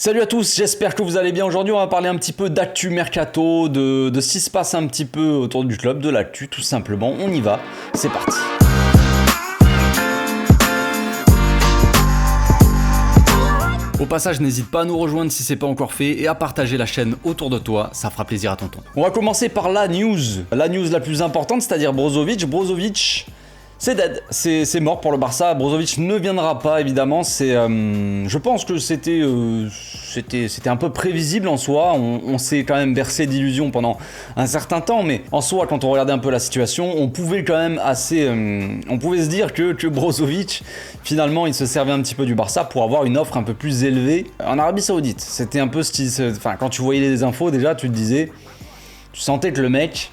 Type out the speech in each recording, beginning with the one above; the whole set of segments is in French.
Salut à tous, j'espère que vous allez bien. Aujourd'hui, on va parler un petit peu d'actu mercato, de ce qui se passe un petit peu autour du club, de l'actu tout simplement. On y va, c'est parti. Au passage, n'hésite pas à nous rejoindre si c'est pas encore fait et à partager la chaîne autour de toi, ça fera plaisir à tonton. On va commencer par la news la plus importante, c'est-à-dire Brozovic. Brozovic, c'est dead, c'est mort pour le Barça. Brozovic ne viendra pas évidemment. Je pense que c'était un peu prévisible en soi. On s'est quand même bercé d'illusions pendant un certain temps, mais en soi, quand on regardait un peu la situation, on pouvait quand même on pouvait se dire que Brozovic, finalement, il se servait un petit peu du Barça pour avoir une offre un peu plus élevée en Arabie Saoudite. C'était un peu quand tu voyais les infos déjà, tu sentais que le mec,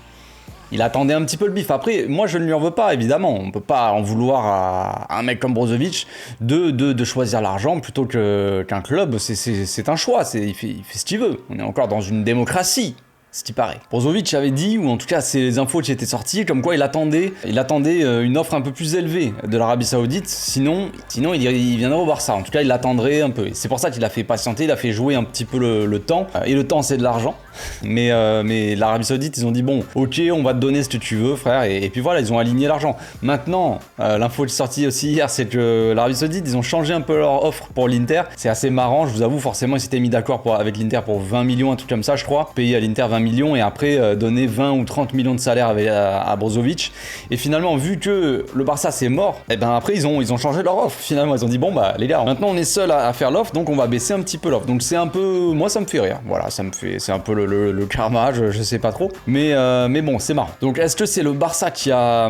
il attendait un petit peu le bif. Après, moi je ne lui en veux pas, évidemment. On peut pas en vouloir à un mec comme Brozovic de choisir l'argent plutôt qu'un club. C'est un choix, il fait ce qu'il veut. On est encore dans une démocratie, ce qui paraît. Brozovic avait dit, ou en tout cas c'est les infos qui étaient sorties, comme quoi il attendait une offre un peu plus élevée de l'Arabie Saoudite, sinon il viendrait au Barça. En tout cas il l'attendrait un peu. C'est pour ça qu'il a fait patienter, il a fait jouer un petit peu le temps. Et le temps c'est de l'argent. Mais l'Arabie Saoudite, ils ont dit bon, ok, on va te donner ce que tu veux, frère, et puis voilà, ils ont aligné l'argent. Maintenant, l'info qui est sortie aussi hier, c'est que l'Arabie Saoudite, ils ont changé un peu leur offre pour l'Inter. C'est assez marrant, je vous avoue, forcément, ils s'étaient mis d'accord avec l'Inter pour 20 millions, un truc comme ça, je crois. Payer à l'Inter 20 millions et après donner 20 ou 30 millions de salaire à Brozovic. Et finalement, vu que le Barça c'est mort, et ben après ils ont changé leur offre. Finalement, ils ont dit bon bah les gars, maintenant on est seul à faire l'offre, donc on va baisser un petit peu l'offre. Donc c'est un peu, moi ça me fait rire. Voilà, c'est un peu le karma, je sais pas trop, mais bon, c'est marrant. Donc est-ce que c'est le Barça qui a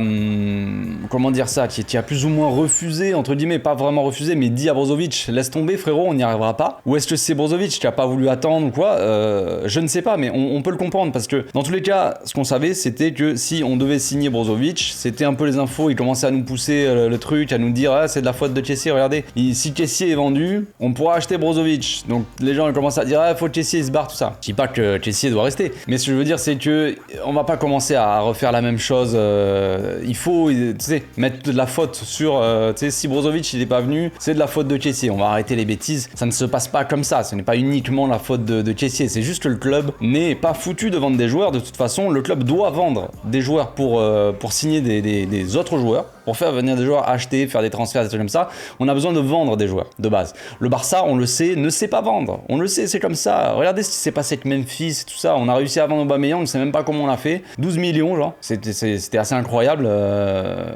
qui a plus ou moins refusé, entre guillemets, pas vraiment refusé, mais dit à Brozovic laisse tomber frérot, on n'y arrivera pas, ou est-ce que c'est Brozovic qui a pas voulu attendre ou quoi, je ne sais pas, mais on peut le comprendre parce que dans tous les cas, ce qu'on savait, c'était que si on devait signer Brozovic, c'était un peu les infos, ils commençaient à nous pousser le truc, à nous dire ah, c'est de la faute de Kessié, regardez, si Kessié est vendu, on pourra acheter Brozovic. Donc les gens ils commencent à dire ah, faut que Kessié se barre, tout ça. Je dis pas que Kessié doit rester, mais ce que je veux dire c'est que on va pas commencer à refaire la même chose. Il faut, tu sais, mettre de la faute sur, tu sais, si Brozovic il est pas venu, c'est de la faute de Kessié. On va arrêter les bêtises. Ça ne se passe pas comme ça. Ce n'est pas uniquement la faute de Kessié. C'est juste que le club n'est pas foutu de vendre des joueurs. De toute façon, le club doit vendre des joueurs pour signer des autres joueurs, pour faire venir des joueurs, acheter, faire des transferts, des trucs comme ça. On a besoin de vendre des joueurs de base. Le Barça, on le sait, ne sait pas vendre. On le sait, c'est comme ça. Regardez ce qui s'est passé avec Memphis et tout ça. On a réussi à vendre Aubameyang, on ne sait même pas comment on l'a fait. 12 millions, genre. C'était assez incroyable,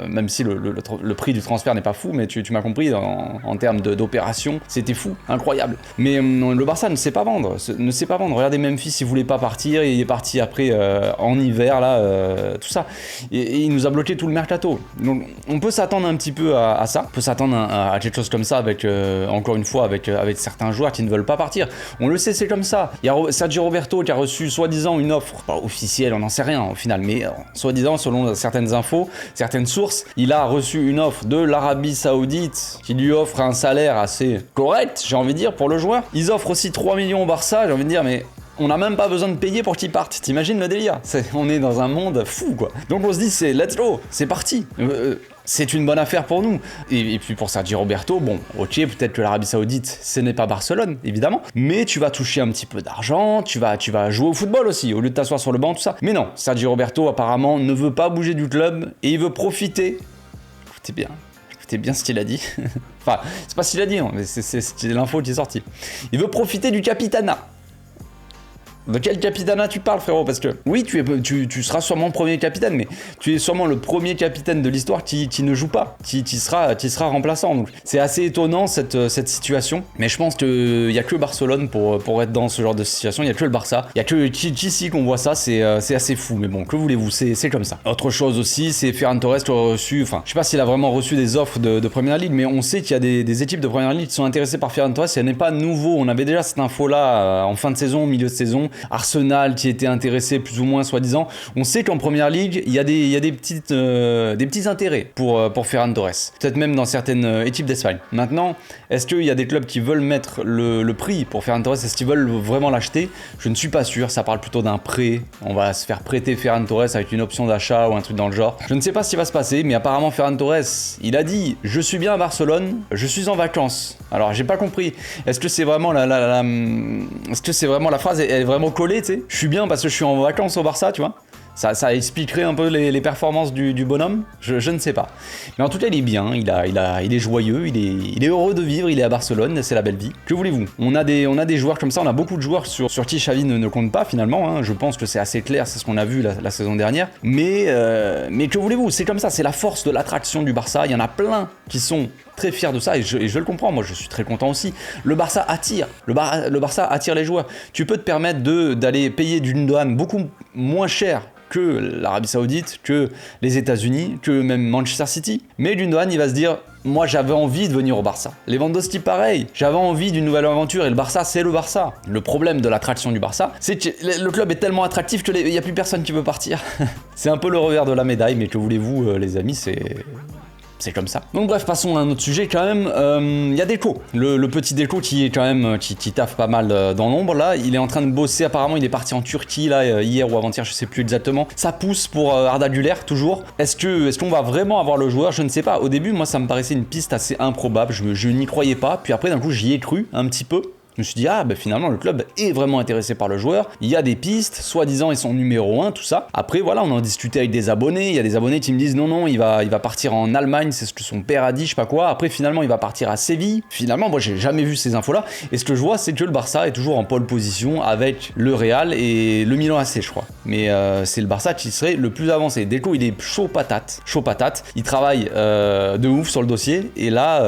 même si le prix du transfert n'est pas fou, mais tu m'as compris, en termes d'opération, c'était fou, incroyable. Mais le Barça ne sait pas vendre, Regardez Memphis, il voulait pas partir, il est parti après en hiver, là, tout ça. Et il nous a bloqué tout le mercato. Donc, on peut s'attendre un petit peu à ça. On peut s'attendre à quelque chose comme ça avec, encore une fois, avec certains joueurs qui ne veulent pas partir. On le sait, c'est comme ça. Il y a Sergio Roberto qui a reçu soi-disant une offre, pas officielle, on n'en sait rien au final, mais soi-disant, selon certaines infos, certaines sources, il a reçu une offre de l'Arabie Saoudite qui lui offre un salaire assez correct, j'ai envie de dire, pour le joueur. Ils offrent aussi 3 millions au Barça, j'ai envie de dire, mais on n'a même pas besoin de payer pour qu'il parte. T'imagines le délire? On est dans un monde fou, quoi. Donc on se dit, c'est let's go, c'est parti. C'est une bonne affaire pour nous. Et puis pour Sergio Roberto, bon, ok, peut-être que l'Arabie Saoudite, ce n'est pas Barcelone, évidemment, mais tu vas toucher un petit peu d'argent, tu vas jouer au football aussi, au lieu de t'asseoir sur le banc, tout ça. Mais non, Sergio Roberto, apparemment, ne veut pas bouger du club et il veut profiter. Écoutez bien ce qu'il a dit. Enfin, c'est pas ce qu'il a dit, hein, mais c'est l'info qui est sortie. Il veut profiter du capitanat. De quel capitana tu parles, frérot? Parce que oui, tu seras sûrement premier capitaine, mais tu es sûrement le premier capitaine de l'histoire qui ne joue pas, qui sera remplaçant. Donc c'est assez étonnant cette situation. Mais je pense qu'il y a que Barcelone pour être dans ce genre de situation. Il y a que le Barça. Il y a que ici qu'on voit ça. C'est assez fou. Mais bon, que voulez-vous? C'est comme ça. Autre chose aussi, c'est Ferran Torres qui a reçu. Enfin, je sais pas s'il a vraiment reçu des offres de Première Ligue, mais on sait qu'il y a des équipes de Première Ligue qui sont intéressées par Ferran Torres. Ce n'est pas nouveau. On avait déjà cette info là en fin de saison, au milieu de saison. Arsenal qui était intéressé plus ou moins soi-disant. On sait qu'en première ligue, il y a des petits intérêts pour Ferran Torres. Peut-être même dans certaines équipes d'Espagne. Maintenant, est-ce qu'il y a des clubs qui veulent mettre le prix pour Ferran Torres? Est-ce qu'ils veulent vraiment l'acheter? Je ne suis pas sûr. Ça parle plutôt d'un prêt. On va se faire prêter Ferran Torres avec une option d'achat ou un truc dans le genre. Je ne sais pas ce qui va se passer, mais apparemment Ferran Torres, il a dit « Je suis bien à Barcelone, je suis en vacances ». Alors j'ai pas compris. Est-ce que c'est vraiment est-ce que c'est vraiment la phrase, elle est vraiment collée, tu sais? Je suis bien parce que je suis en vacances au Barça, tu vois? Ça expliquerait un peu les performances du bonhomme, je ne sais pas. Mais en tout cas, il est bien, il est joyeux, il est heureux de vivre, il est à Barcelone, c'est la belle vie. Que voulez-vous? On a des joueurs comme ça, on a beaucoup de joueurs sur qui Xavi ne compte pas finalement, hein. Je pense que c'est assez clair, c'est ce qu'on a vu la saison dernière. Mais que voulez-vous? C'est comme ça, c'est la force de l'attraction du Barça, il y en a plein qui sont très fiers de ça et je le comprends, moi je suis très content aussi. Le Barça attire, le Barça attire les joueurs. Tu peux te permettre d'aller payer d'une douane beaucoup moins cher que l'Arabie Saoudite, que les États-Unis, que même Manchester City. Mais Gundogan, il va se dire, moi j'avais envie de venir au Barça. Lewandowski pareil, j'avais envie d'une nouvelle aventure et le Barça c'est le Barça. Le problème de l'attraction du Barça, c'est que le club est tellement attractif qu'il n'y a plus personne qui veut partir. C'est un peu le revers de la médaille, mais que voulez-vous les amis, c'est comme ça. Donc bref, passons à un autre sujet quand même. Il y a Deco, le petit Deco qui est quand même qui taffe pas mal dans l'ombre là. Il est en train de bosser. Apparemment, il est parti en Turquie là hier ou avant-hier, je sais plus exactement. Ça pousse pour Arda Güler toujours. Est-ce qu'on va vraiment avoir le joueur? Je ne sais pas. Au début, moi, ça me paraissait une piste assez improbable. Je n'y croyais pas. Puis après, d'un coup, j'y ai cru un petit peu. Je me suis dit, finalement, le club est vraiment intéressé par le joueur. Il y a des pistes, soi-disant, ils sont numéro 1, tout ça. Après, voilà, on en discutait avec des abonnés. Il y a des abonnés qui me disent, non, il va partir en Allemagne, c'est ce que son père a dit, je sais pas quoi. Après, finalement, il va partir à Séville. Finalement, moi, j'ai jamais vu ces infos-là. Et ce que je vois, c'est que le Barça est toujours en pole position avec le Real et le Milan AC, je crois. Mais c'est le Barça qui serait le plus avancé. Deco, il est chaud patate. Il travaille de ouf sur le dossier. Et là,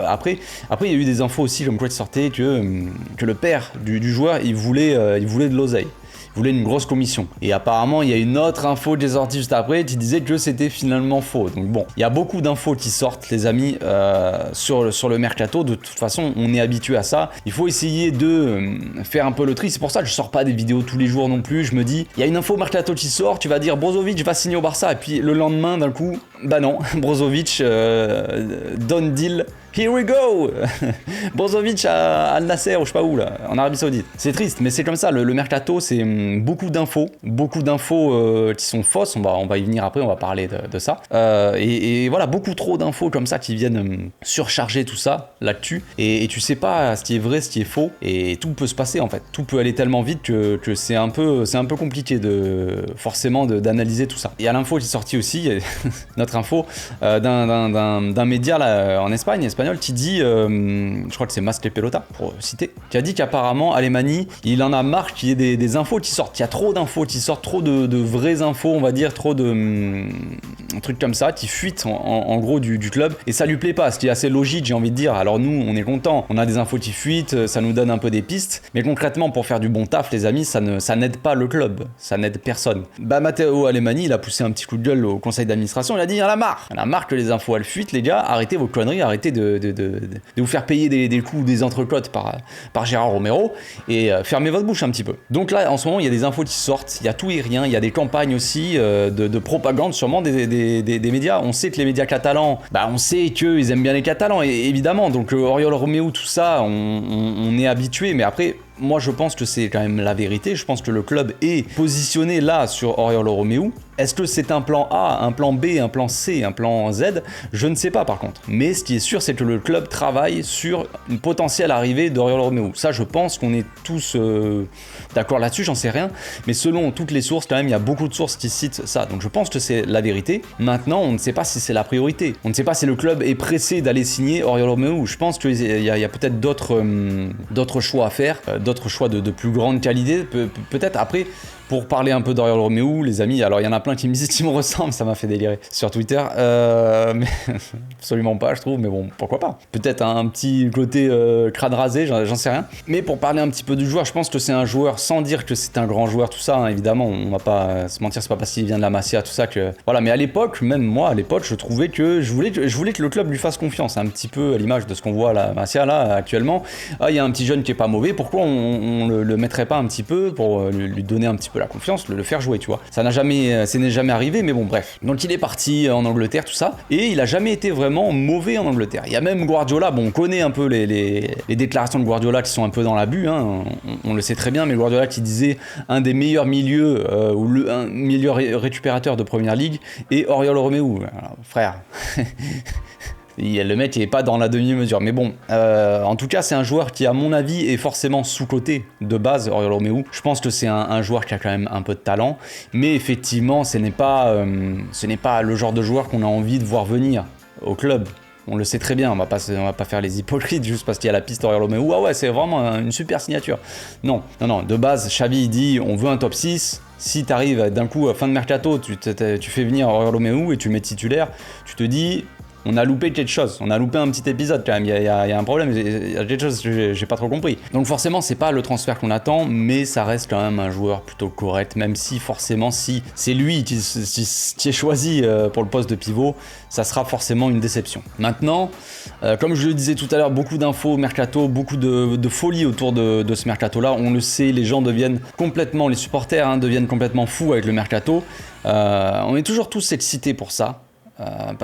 après, il y a eu des infos aussi, comme quoi il sortait que le père du joueur, il voulait de l'oseille. Il voulait une grosse commission. Et apparemment, il y a une autre info qui est sortie juste après qui disait que c'était finalement faux. Donc bon, il y a beaucoup d'infos qui sortent, les amis, sur le mercato. De toute façon, on est habitué à ça. Il faut essayer de faire un peu le tri. C'est pour ça que je sors pas des vidéos tous les jours non plus. Je me dis, il y a une info mercato qui sort, tu vas dire Brozovic va signer au Barça. Et puis le lendemain, d'un coup, bah non, Brozovic, done deal. Here we go. Brozovic à Al Nasser, ou je sais pas où là, en Arabie Saoudite. C'est triste, mais c'est comme ça. Le mercato, c'est beaucoup d'infos qui sont fausses. On va y venir après, on va parler de ça. Et voilà, beaucoup trop d'infos comme ça qui viennent surcharger tout ça là-dessus. Et tu sais pas ce qui est vrai, ce qui est faux. Et tout peut se passer en fait. Tout peut aller tellement vite que c'est un peu compliqué forcément d'analyser tout ça. Il y a l'info qui est sortie aussi, notre info d'un média là, en Espagne qui dit, je crois que c'est Mas Pelota pour citer, qui a dit qu'apparemment Alemany, il en a marre qu'il y ait des infos qui sortent, il y a trop d'infos qui sortent, trop de vraies infos, on va dire, trop de trucs comme ça qui fuitent en gros du club, et ça lui plaît pas, ce qui est assez logique, j'ai envie de dire. Alors nous, on est content, on a des infos qui fuitent, ça nous donne un peu des pistes, mais concrètement, pour faire du bon taf, les amis, ça n'aide pas le club, ça n'aide personne. Matteo Alemany, il a poussé un petit coup de gueule au conseil d'administration, il a dit, il y en a marre que les infos elles fuitent, les gars, arrêtez vos conneries, arrêtez de vous faire payer des coups, des entrecotes par Gérard Romero, et fermez votre bouche un petit peu. Donc là, en ce moment, il y a des infos qui sortent, il y a tout et rien, il y a des campagnes aussi de propagande, sûrement des médias. On sait que les médias catalans, on sait qu'ils aiment bien les Catalans, et évidemment, donc Oriol Romeu, tout ça, on est habitué, mais après, moi je pense que c'est quand même la vérité. Je pense que le club est positionné là sur Oriol Romeu. Est-ce que c'est un plan A, un plan B, un plan C, un plan Z? Je ne sais pas par contre. Mais ce qui est sûr, c'est que le club travaille sur une potentielle arrivée d'Oriol Romeu. Ça, je pense qu'on est tous d'accord là-dessus, j'en sais rien. Mais selon toutes les sources, quand même, il y a beaucoup de sources qui citent ça. Donc je pense que c'est la vérité. Maintenant, on ne sait pas si c'est la priorité. On ne sait pas si le club est pressé d'aller signer Oriol Romeu. Je pense qu'il y a peut-être d'autres choix à faire, d'autres choix de plus grande qualité. Peut-être après, Pour parler un peu d'Oriol Romeu, les amis, alors il y en a plein qui me disent qu'il me ressemble, ça m'a fait délirer sur Twitter, mais absolument pas je trouve, mais bon, pourquoi pas. Peut-être un petit côté crâne rasé, j'en sais rien. Mais pour parler un petit peu du joueur, je pense que c'est un joueur, sans dire que c'est un grand joueur, tout ça, hein, évidemment, on va pas se mentir, c'est pas parce qu'il vient de la Masia, tout ça que... Voilà, mais à l'époque, même moi, à l'époque, je trouvais que je voulais que le club lui fasse confiance, un petit peu à l'image de ce qu'on voit à la Masia, là, actuellement. Ah, il y a un petit jeune qui est pas mauvais, pourquoi on le mettrait pas un petit peu pour lui donner un petit peu la confiance, le faire jouer, tu vois. Ça n'est jamais arrivé, mais bon, bref. Donc il est parti en Angleterre, tout ça, et il a jamais été vraiment mauvais en Angleterre. Il y a même Guardiola, bon, on connaît un peu les déclarations de Guardiola qui sont un peu dans l'abus, hein, on le sait très bien, mais Guardiola qui disait un des meilleurs milieux, ou un meilleur récupérateur de Première Ligue, et Oriol Romeu. Alors, frère... Le mec il est pas dans la demi-mesure, mais bon, en tout cas c'est un joueur qui à mon avis est forcément sous-coté de base, Oriol Romeu. Je pense que c'est un joueur qui a quand même un peu de talent, mais effectivement ce n'est pas le genre de joueur qu'on a envie de voir venir au club. On le sait très bien, on va pas faire les hypocrites juste parce qu'il y a la piste Oriol Romeu. Ah ouais, c'est vraiment une super signature. Non, de base Xavi il dit on veut un top 6. Si t'arrives d'un coup à fin de mercato, tu fais venir Oriol Romeu et tu mets titulaire, tu te dis... On a loupé quelque chose, on a loupé un petit épisode quand même, il y a un problème, il y a quelque chose que j'ai pas trop compris. Donc forcément c'est pas le transfert qu'on attend, mais ça reste quand même un joueur plutôt correct, même si forcément si c'est lui qui est choisi pour le poste de pivot, ça sera forcément une déception. Maintenant, comme je le disais tout à l'heure, beaucoup d'infos mercato, beaucoup de folie autour de ce mercato là, on le sait, les gens deviennent complètement, les supporters hein, deviennent complètement fous avec le mercato, on est toujours tous excités pour ça.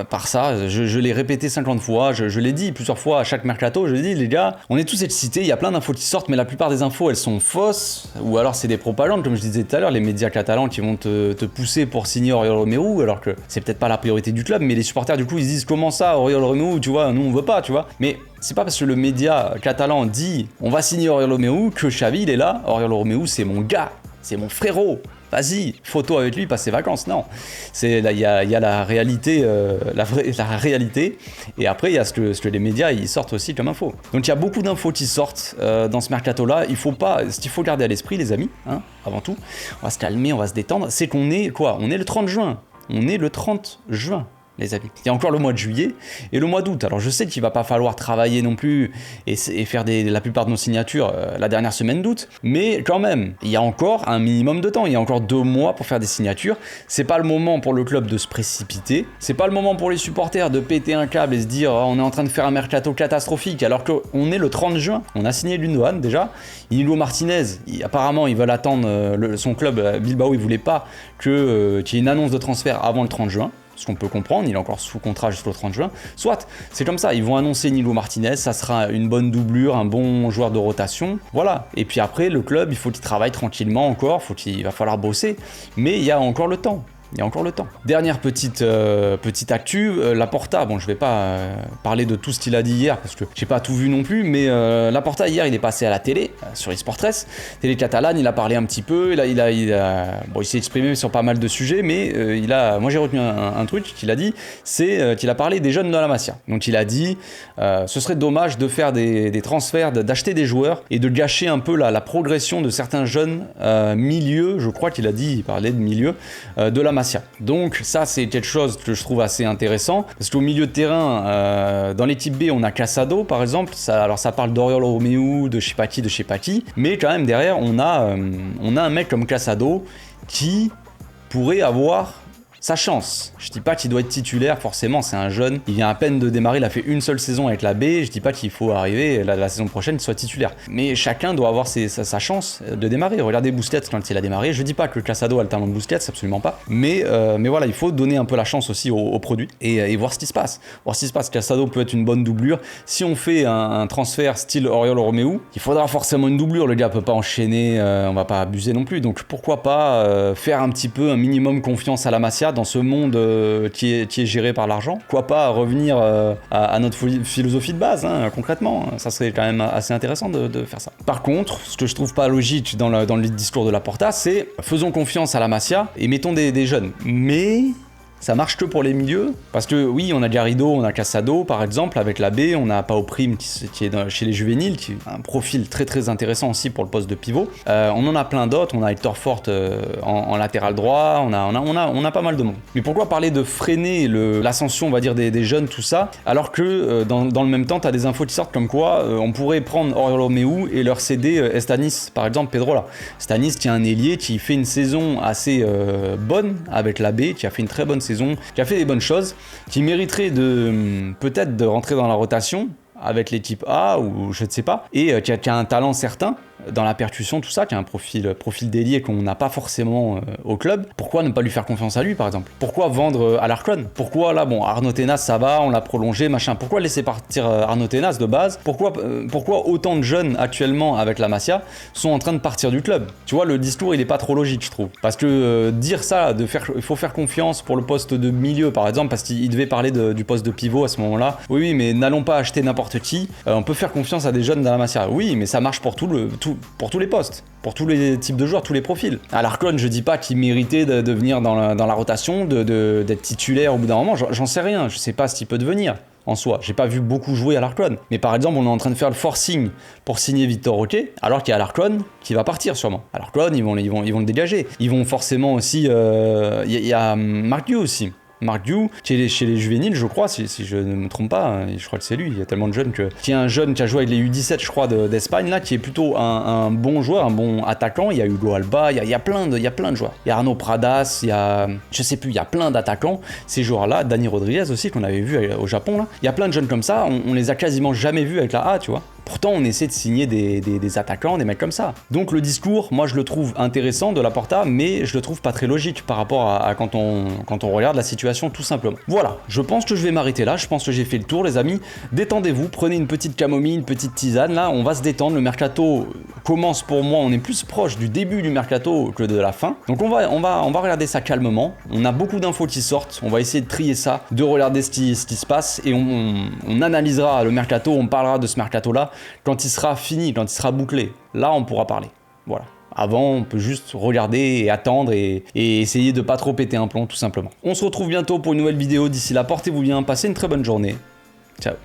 Par ça, je l'ai répété 50 fois, je l'ai dit plusieurs fois à chaque mercato, je l'ai dit les gars, on est tous excités, il y a plein d'infos qui sortent, mais la plupart des infos elles sont fausses, ou alors c'est des propagandes, comme je disais tout à l'heure, les médias catalans qui vont te pousser pour signer Oriol Romeu, alors que c'est peut-être pas la priorité du club, mais les supporters du coup ils se disent comment ça, Oriol Romeu, tu vois, nous on veut pas, tu vois, mais c'est pas parce que le média catalan dit on va signer Oriol Romeu que Xavi il est là, Oriol Romeu c'est mon gars, c'est mon frérot. Vas-y, photo avec lui, passe ses vacances. Non, il y a la réalité, la réalité, et après il y a ce que les médias ils sortent aussi comme info. Donc il y a beaucoup d'infos qui sortent dans ce mercato-là. Ce qu'il faut garder à l'esprit, les amis, hein, avant tout, on va se calmer, on va se détendre. C'est qu'on est quoi ? On est le 30 juin. On est le 30 juin. Les amis. Il y a encore le mois de juillet et le mois d'août. Alors je sais qu'il va pas falloir travailler non plus et faire la plupart de nos signatures la dernière semaine d'août, mais quand même, il y a encore un minimum de temps. Il y a encore 2 mois pour faire des signatures. C'est pas le moment pour le club de se précipiter. C'est pas le moment pour les supporters de péter un câble et se dire on est en train de faire un mercato catastrophique alors qu'on est le 30 juin. On a signé Gundogan déjà. Inigo Martinez, apparemment ils veulent attendre son club Bilbao. Il voulait pas qu'il y ait une annonce de transfert avant le 30 juin. Ce qu'on peut comprendre, il est encore sous contrat jusqu'au 30 juin. Soit, c'est comme ça, ils vont annoncer Inigo Martinez, ça sera une bonne doublure, un bon joueur de rotation, voilà. Et puis après, le club, il faut qu'il travaille tranquillement encore, il va falloir bosser, mais il y a encore le temps. Il y a encore le temps. Dernière petite actu, Laporta, bon je vais pas parler de tout ce qu'il a dit hier parce que j'ai pas tout vu non plus, mais Laporta hier il est passé à la télé, sur eSport 13, télé catalane, il a parlé un petit peu, il s'est exprimé sur pas mal de sujets, mais moi j'ai retenu un truc qu'il a dit, c'est qu'il a parlé des jeunes de la Masia. Donc il a dit, ce serait dommage de faire des transferts, d'acheter des joueurs et de gâcher un peu la progression de certains jeunes milieux, je crois qu'il a dit, il parlait de milieu, de la Masia. Donc ça c'est quelque chose que je trouve assez intéressant parce qu'au milieu de terrain dans l'équipe B on a Casado par exemple, alors ça parle d'Oriol Romeu, de je sais pas qui, mais quand même derrière on a un mec comme Casado qui pourrait avoir sa chance. Je dis pas qu'il doit être titulaire, forcément, c'est un jeune. Il vient à peine de démarrer, il a fait une seule saison avec la B. Je dis pas qu'il faut arriver la saison prochaine qu'il soit titulaire. Mais chacun doit avoir sa chance de démarrer. Regardez Busquets quand il a démarré. Je dis pas que Casado a le talent de Busquets, absolument pas. Mais voilà, il faut donner un peu la chance aussi au produit et voir ce qui se passe. Casado peut être une bonne doublure. Si on fait un transfert style Oriol Romeu, il faudra forcément une doublure. Le gars peut pas enchaîner, on va pas abuser non plus. Donc pourquoi pas faire un petit peu un minimum confiance à la Masia dans ce monde qui est géré par l'argent. Pourquoi pas revenir à notre philosophie de base, hein, concrètement. Ça serait quand même assez intéressant de faire ça. Par contre, ce que je trouve pas logique dans le discours de Laporta, c'est faisons confiance à la Masia et mettons des jeunes. Mais Ça marche que pour les milieux, parce que oui, on a Garrido, on a Casado par exemple, avec la B, on a Pau Prime qui est chez les juvéniles, qui a un profil très intéressant aussi pour le poste de pivot. On en a plein d'autres, on a Hector Fort en latéral droit, on a pas mal de monde. Mais pourquoi parler de freiner l'ascension, on va dire, des jeunes, tout ça, alors que dans le même temps, tu as des infos qui sortent comme quoi on pourrait prendre Orlomeu et leur céder Estanis, par exemple Pedrola. Stanis qui est un ailier qui fait une saison assez bonne avec la B, qui a fait une très bonne saison, qui a fait des bonnes choses, qui mériterait peut-être de rentrer dans la rotation avec l'équipe A ou je ne sais pas, et qui a un talent certain dans la percussion, tout ça, qui a un profil d'ailier qu'on n'a pas forcément au club. Pourquoi ne pas lui faire confiance à lui, par exemple? Pourquoi vendre Alarcon? Pourquoi là, bon, Arnaud Tenas, ça va, on l'a prolongé, machin. Pourquoi laisser partir Arnaud Tenas de base? Pourquoi autant de jeunes actuellement avec la Masia sont en train de partir du club? Tu vois, le discours, il est pas trop logique, je trouve. Parce que dire ça, il faut faire confiance pour le poste de milieu, par exemple, parce qu'il devait parler du poste de pivot à ce moment-là. Oui, mais n'allons pas acheter n'importe qui. On peut faire confiance à des jeunes dans la Masia. Oui, mais ça marche pour pour tous les postes, pour tous les types de joueurs, tous les profils. Alarcon, je dis pas qu'il méritait de venir dans la rotation, d'être titulaire au bout d'un moment, j'en sais rien, je sais pas ce qu'il peut devenir en soi. J'ai pas vu beaucoup jouer Alarcon. Mais par exemple, on est en train de faire le forcing pour signer Victor Roquet, alors qu'il y a Alarcon qui va partir sûrement. Alarcon, ils vont le dégager. Ils vont forcément aussi... Il y a Marc Dieu aussi. Marc Diou, qui est chez les juvéniles, je crois, si je ne me trompe pas, je crois que c'est lui, il y a tellement de jeunes qui est un jeune qui a joué avec les U17, je crois, d'Espagne, là, qui est plutôt un bon joueur, un bon attaquant. Il y a Hugo Alba, il y a plein de joueurs. Il y a Arnaud Pradas, il y a, je sais plus, il y a plein d'attaquants. Ces joueurs-là, Dani Rodriguez aussi, qu'on avait vu au Japon, là. Il y a plein de jeunes comme ça, on les a quasiment jamais vus avec la A, tu vois. Pourtant, on essaie de signer des attaquants, des mecs comme ça. Donc le discours, moi je le trouve intéressant de Laporta, mais je le trouve pas très logique par rapport à quand on regarde la situation tout simplement. Voilà, je pense que je vais m'arrêter là, je pense que j'ai fait le tour les amis. Détendez-vous, prenez une petite camomille, une petite tisane, là on va se détendre, le mercato commence pour moi, on est plus proche du début du mercato que de la fin. Donc on va regarder ça calmement, on a beaucoup d'infos qui sortent, on va essayer de trier ça, de regarder ce qui se passe et on analysera le mercato, on parlera de ce mercato là quand il sera fini, quand il sera bouclé. Là on pourra parler, voilà. Avant, on peut juste regarder et attendre et essayer de pas trop péter un plomb tout simplement. On se retrouve bientôt pour une nouvelle vidéo, d'ici là portez-vous bien, passez une très bonne journée, ciao.